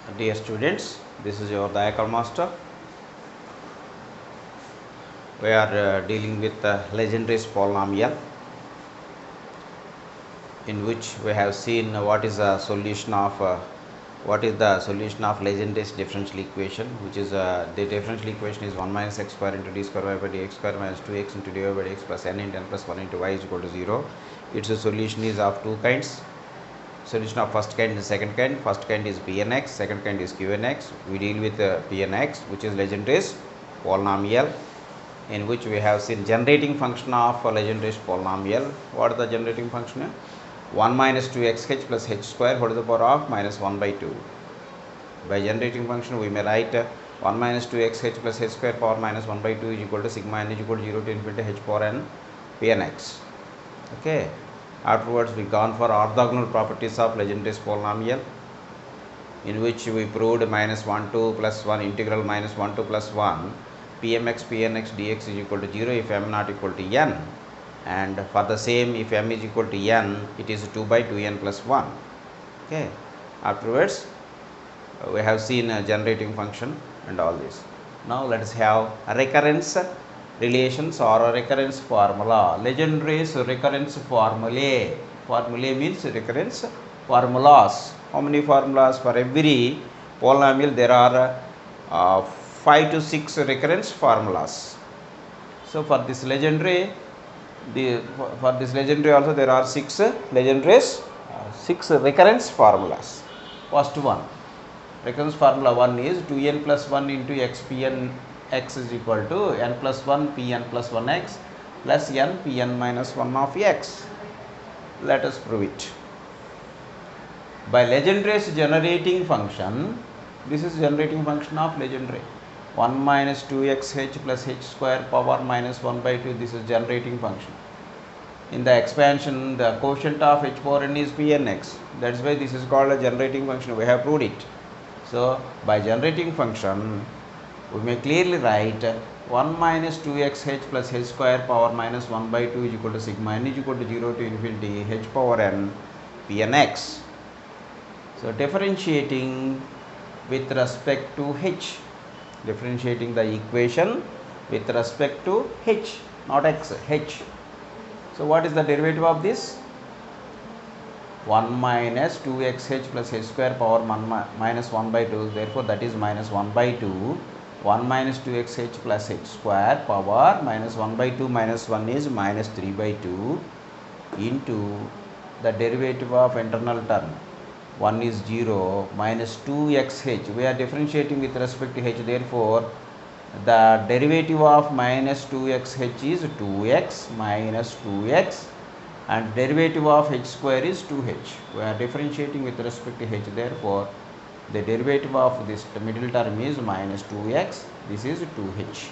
Dear students, this is your Dayakal master. We are dealing with the Legendre's polynomial, in which we have seen what is the solution of Legendre's differential equation, which is the differential equation is 1 minus x square into d square y by dx square minus 2x into dy by dx plus n into n plus 1 into y is equal to 0. Its solution is of two kinds. Solution of first kind and second kind. First kind is Pnx, second kind is Qnx. We deal with Pnx, which is Legendre's polynomial, in which we have seen generating function of Legendre's polynomial. What is the generating function? 1 minus 2xh plus h square whole to the power of minus 1 by 2. By generating function, we may write 1 minus 2xh plus h square power minus 1 by 2 is equal to sigma n is equal to 0 to infinity h power n Pnx. Okay. Afterwards, we gone for orthogonal properties of Legendre's polynomial, in which we proved minus 1 to plus 1 integral minus 1 to plus 1 Pmx Pnx dx is equal to 0 if m not equal to n, and for the same if m is equal to n, it is 2 by 2n plus 1. Okay. Afterwards, we have seen a generating function and all this. Now let us have a recurrence relations or a recurrence formula. Legendre's recurrence formulae. Formulae means recurrence formulas. How many formulas? For every polynomial there are 5 to 6 recurrence formulas. So for this Legendre, also there are 6 Legendre's 6 recurrence formulas. First one, recurrence formula 1 is 2n plus 1 into x pn x is equal to n plus 1 pn plus 1x plus n pn minus 1 of x. Let us prove it. By Legendre's generating function, this is generating function of Legendre. 1 minus 2xh plus h square power minus 1 by 2, this is generating function. In the expansion, the quotient of h power n is pnx. That is why this is called a generating function. We have proved it. So, by generating function, we may clearly write 1 minus 2xh plus h square power minus 1 by 2 is equal to sigma n is equal to 0 to infinity h power n pnx. So, differentiating with respect to h, differentiating the equation with respect to h, not x, h. So, what is the derivative of this? 1 minus 2xh plus h square power minus 1 by 2, therefore that is minus 1 by 2. 1 minus 2xh plus h square power minus 1 by 2 minus 1 is minus 3 by 2 into the derivative of internal term. 1 is 0 minus 2xh. We are differentiating with respect to h, therefore the derivative of minus 2xh is 2x minus 2x, and derivative of h square is 2h. We are differentiating with respect to h, therefore the derivative of this middle term is minus 2x, this is 2h,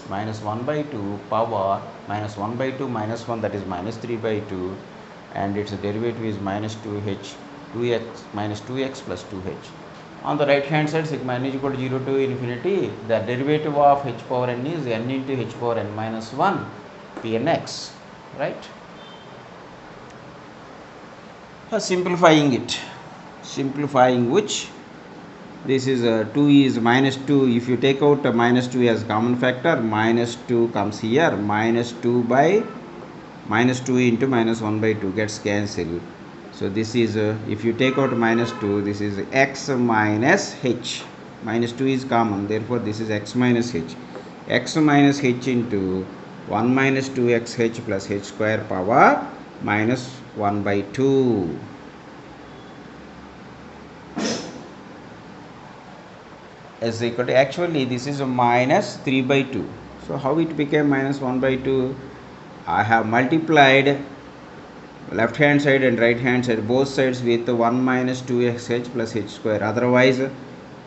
minus 1 by 2 power minus 1 by 2 minus 1, that is minus 3 by 2, and its derivative is minus 2h, 2x minus 2x plus 2h. On the right hand side, sigma n is equal to 0 to infinity, the derivative of h power n is n into h power n minus 1 pnx, right? Simplifying it, simplifying which, this is 2 is minus 2. If you take out minus 2 as common factor, minus 2 comes here, minus 2 by minus 2 into minus 1 by 2 gets cancelled. So this is if you take out minus 2, this is x minus h. Minus 2 is common, therefore this is x minus h. X minus h into 1 minus 2xh plus h square power minus 1 by 2. Is equal to, actually this is a minus 3 by 2. So how it became minus 1 by 2? I have multiplied left hand side and right hand side, both sides, with 1 minus 2xh plus h square. Otherwise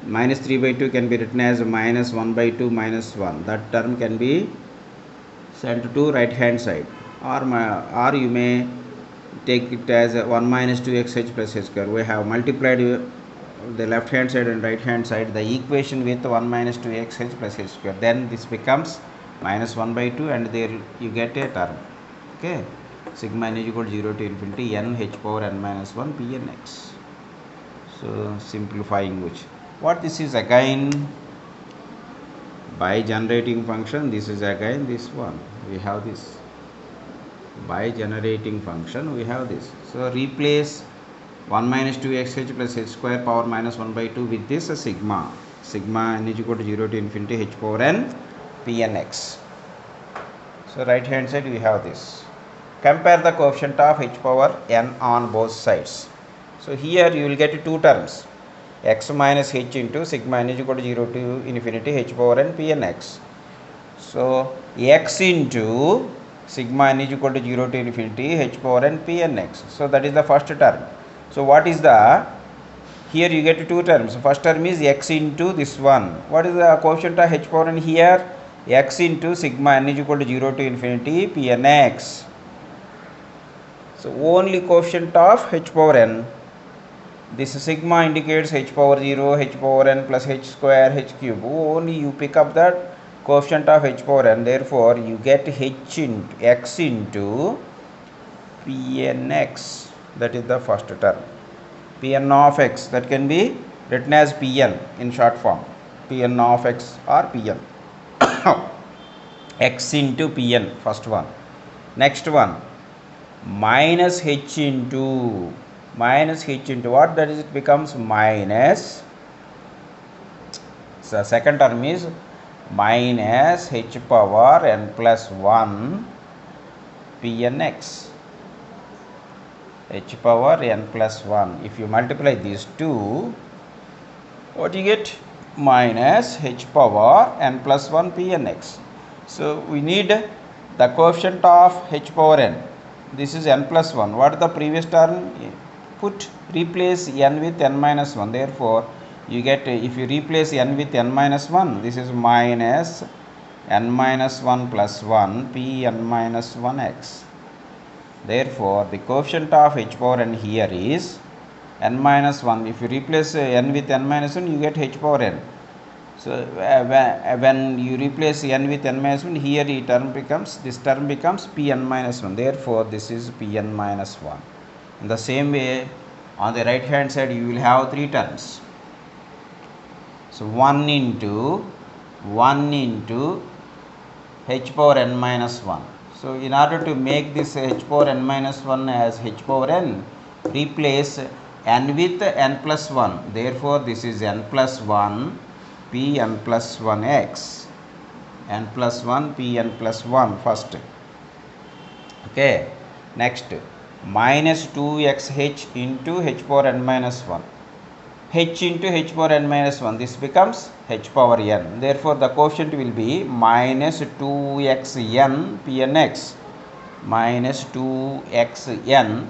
minus 3 by 2 can be written as minus 1 by 2 minus 1. That term can be sent to right hand side, or you may take it as 1 minus 2xh plus h square. We have multiplied the left hand side and right hand side the equation with 1 minus 2xh plus h square, then this becomes minus 1 by 2, and there you get a term. Okay, sigma n is equal to 0 to infinity n h power n minus 1 pnx. So simplifying which, What this is again? By generating function, this is again this one. We have this. By generating function, we have this. So replace 1 minus 2xh plus h square power minus 1 by 2 with this sigma. Sigma n is equal to 0 to infinity h power n Pn x. So right hand side we have this. Compare the coefficient of h power n on both sides. So here you will get two terms, x minus h into sigma n is equal to 0 to infinity h power n Pn x. So x into sigma n is equal to 0 to infinity h power n Pn x. So that is the first term. So what is the, here you get two terms. First term is x into this one. What is the coefficient of h power n here? X into sigma n is equal to 0 to infinity Pn x. So only coefficient of h power n. This sigma indicates h power 0, h power n plus h square, h cube. Only you pick up that coefficient of h power n. Therefore, you get h into x into Pn x. That is the first term. Pn of x, that can be written as Pn in short form. Pn of x or Pn. X into Pn, first one. Next one, minus h into what? That is, it becomes minus. So second term is minus h power n plus 1 Pn x. H power n plus 1. If you multiply these two, what you get? Minus h power n plus 1 Pn x. So we need the coefficient of h power n. This is n plus 1. What is the previous term? Replace n with n minus 1. Therefore, you get, if you replace n with n minus 1, this is minus n minus 1 plus 1 Pn minus 1x. Therefore, the coefficient of h power n here is n minus 1. If you replace n with n minus 1, you get h power n. So when you replace n with n minus 1, here this term becomes Pn minus 1. Therefore, this is Pn minus 1. In the same way, on the right hand side, you will have three terms. So 1 into h power n minus 1. So in order to make this h power n minus 1 as h power n, replace n with n plus 1. Therefore, this is n plus 1 Pn plus 1x. n plus 1 Pn plus 1 first. Okay. Next, minus 2xh into h power n minus 1. H into h power n minus 1. This becomes h power n. Therefore, the coefficient will be minus 2xn Pnx. Minus 2xn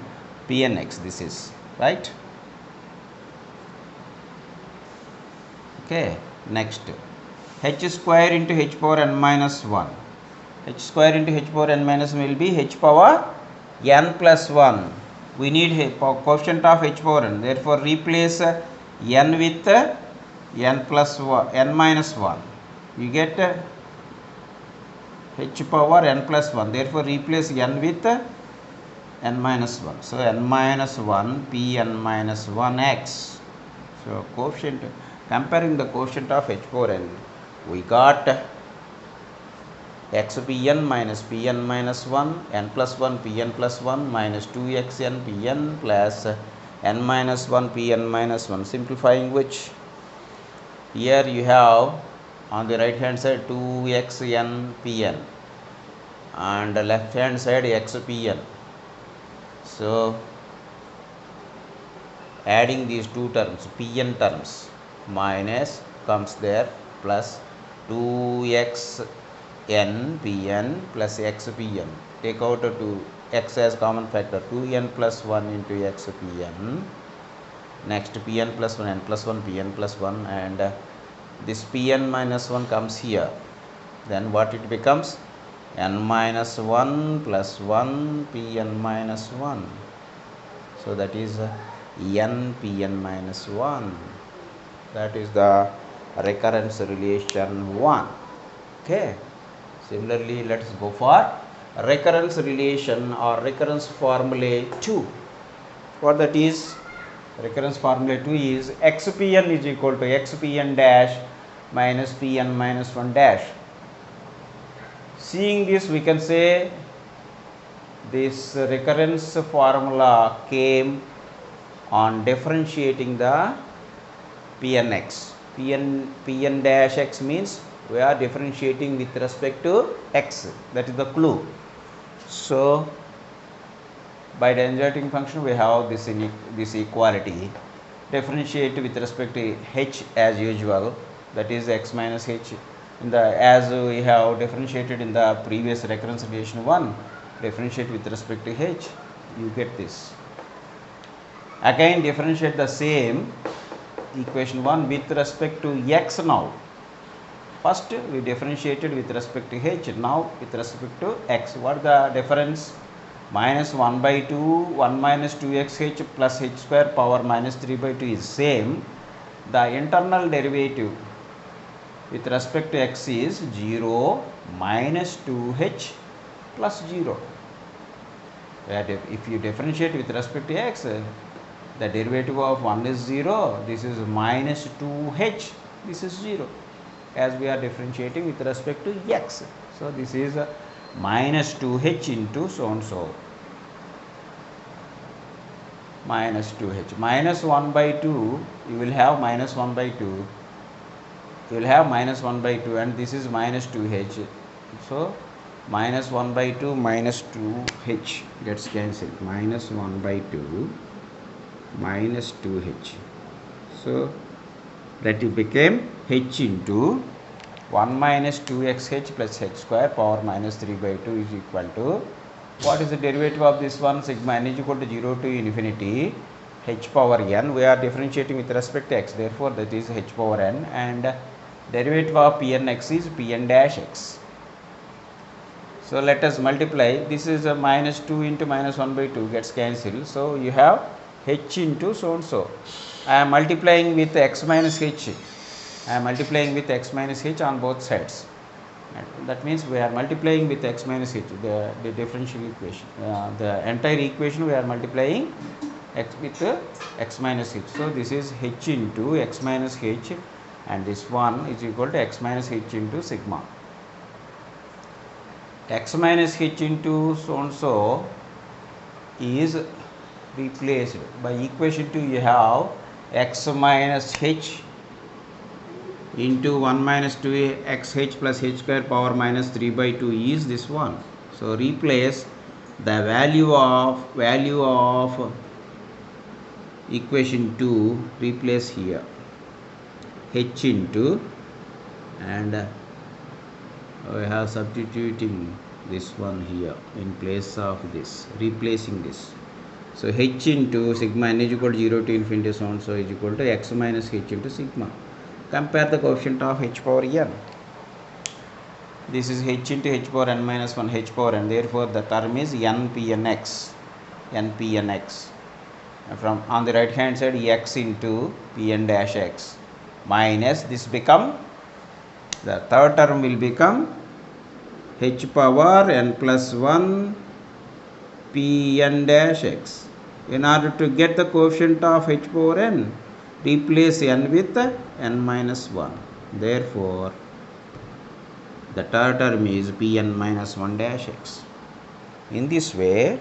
Pnx. This is right. Okay. Next, h square into h power n minus 1. H square into h power n minus 1 will be h power n plus 1. We need coefficient of h power n. Therefore, replace n with n plus 1, n minus 1. You get h power n plus 1. Therefore, replace n with n minus 1. So, n minus 1 Pn minus 1x. So, coefficient, comparing the coefficient of h power n, we got xPn minus Pn minus 1, n plus 1 Pn plus 1 minus 2xn Pn plus n minus 1 Pn minus 1. Simplifying which, here you have on the right hand side 2xn Pn and left hand side xPn. So adding these two terms, Pn terms, minus comes there plus 2xn Pn plus xPn. Take out 2x as common factor, 2n plus 1 into xPn. Next, Pn plus 1, n plus 1, Pn plus 1, and this Pn minus 1 comes here. Then what it becomes? N minus 1 plus 1 Pn minus 1. So that is n Pn minus 1. That is the recurrence relation 1. Okay. Similarly, let us go for recurrence relation or recurrence formulae 2. What that is? Recurrence formula 2 is xpn is equal to xpn dash minus pn minus 1 dash. Seeing this, we can say this recurrence formula came on differentiating the pnx. Pn dash x means we are differentiating with respect to x. That is the clue. So by the inverting function we have this equality. Differentiate with respect to h as usual, that is x minus h. As we have differentiated in the previous recurrence relation 1, differentiate with respect to h, you get this. Again differentiate the same equation 1 with respect to x now. First we differentiated with respect to h, now with respect to x. What is the difference? Minus 1 by 2, 1 minus 2xh plus h square power minus 3 by 2 is same. The internal derivative with respect to x is 0 minus 2h plus 0. If you differentiate with respect to x, the derivative of 1 is 0, this is minus 2h, this is 0, as we are differentiating with respect to x. So this is minus 2h into so and so, minus 2h. Minus 1 by 2, you will have minus 1 by 2, you will have minus 1 by 2, and this is minus 2h. So minus 1 by 2 minus 2h gets cancelled. Minus 1 by 2 minus 2h. So that it became h into 1 minus 2xh plus h square power minus 3 by 2 is equal to, what is the derivative of this one? Sigma n is equal to 0 to infinity h power n. We are differentiating with respect to x, therefore that is h power n, and derivative of pnx is pn dash x. So let us multiply. This is a minus 2 into minus 1 by 2 gets cancelled. So you have h into so and so. I am multiplying with x minus h. I am multiplying with x minus h on both sides. That means we are multiplying with x minus h, the differential equation. The entire equation we are multiplying x with x minus h. So this is h into x minus h, and this one is equal to x minus h into sigma. X minus h into so and so is replaced by equation 2. You have x minus h into 1 minus 2xh plus h square power minus 3 by 2 is this one. So replace the value of equation 2, replace here h into, and we have substituting this one here in place of this, replacing this. So h into sigma n is equal to 0 to infinity so and so is equal to x minus h into sigma. Compare the coefficient of h power n. This is h into h power n minus 1 h power n. Therefore the term is npnx. npnx. From on the right hand side, x into pn dash x minus, this become, the third term will become h power n plus 1 pn dash x. In order to get the coefficient of h power n, replace n with n minus 1. Therefore the third term is pn minus 1 dash x. In this way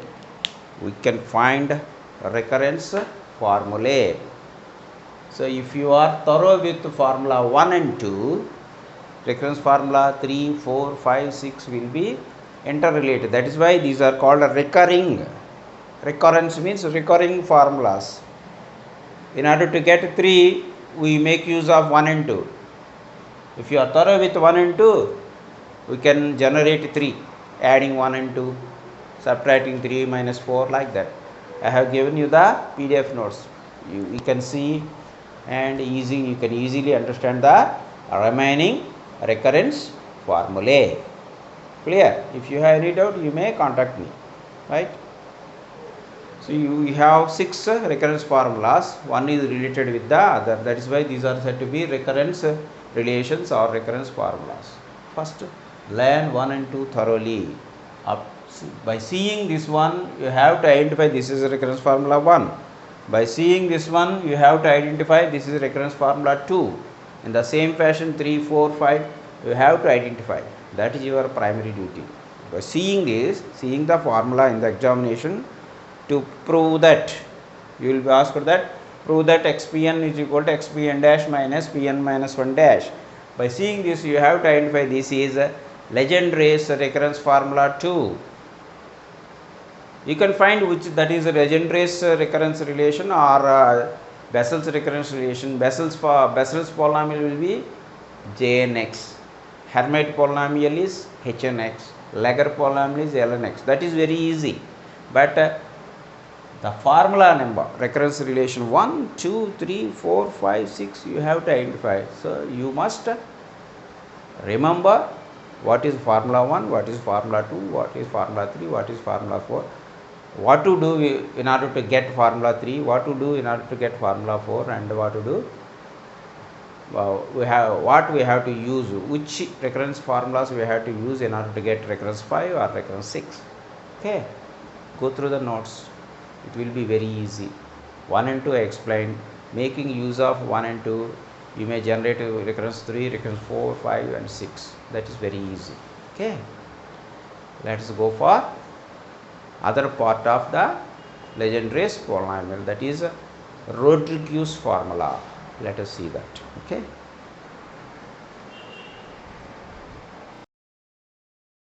we can find recurrence formulae. So if you are thorough with formula 1 and 2, recurrence formula 3, 4, 5, 6 will be interrelated. That is why these are called recurring. Recurrence means recurring formulas. In order to get 3, we make use of 1 and 2. If you are thorough with 1 and 2, we can generate 3, adding 1 and 2, subtracting 3 minus 4, like that. I have given you the PDF notes. You can see and you can easily understand the remaining recurrence formulae. Clear? If you have any doubt, you may contact me. Right? So you have 6 recurrence formulas. One is related with the other. That is why these are said to be recurrence relations or recurrence formulas. First, learn 1 and 2 thoroughly. By seeing this one, you have to identify this is a recurrence formula 1. By seeing this one, you have to identify this is recurrence formula 2. In the same fashion 3, 4, 5 you have to identify. That is your primary duty. By seeing the formula in the examination, to prove that you will be asked that prove that xpn is equal to xpn dash minus pn minus 1 dash. By seeing this, you have to identify this is Legendre's recurrence formula 2. You can find which that is Legendre's recurrence relation or Bessel's recurrence relation. Bessel's polynomial will be Jnx, Hermite polynomial is Hnx, Laguerre polynomial is Lnx. That is very easy. But the formula number, recurrence relation 1, 2, 3, 4, 5, 6 you have to identify. So you must remember what is formula 1, what is formula 2, what is formula 3, what is formula 4, what to do in order to get formula 3, what to do in order to get formula 4, and what to do, we have to use, which recurrence formulas we have to use in order to get recurrence 5 or recurrence 6. Okay, go through the notes. It will be very easy. 1 and 2 I explained. Making use of 1 and 2, you may generate recurrence 3, recurrence 4, 5 and 6. That is very easy. Okay, let us go for other part of the Legendre's polynomial, that is Rodriguez formula. Let us see that. Okay.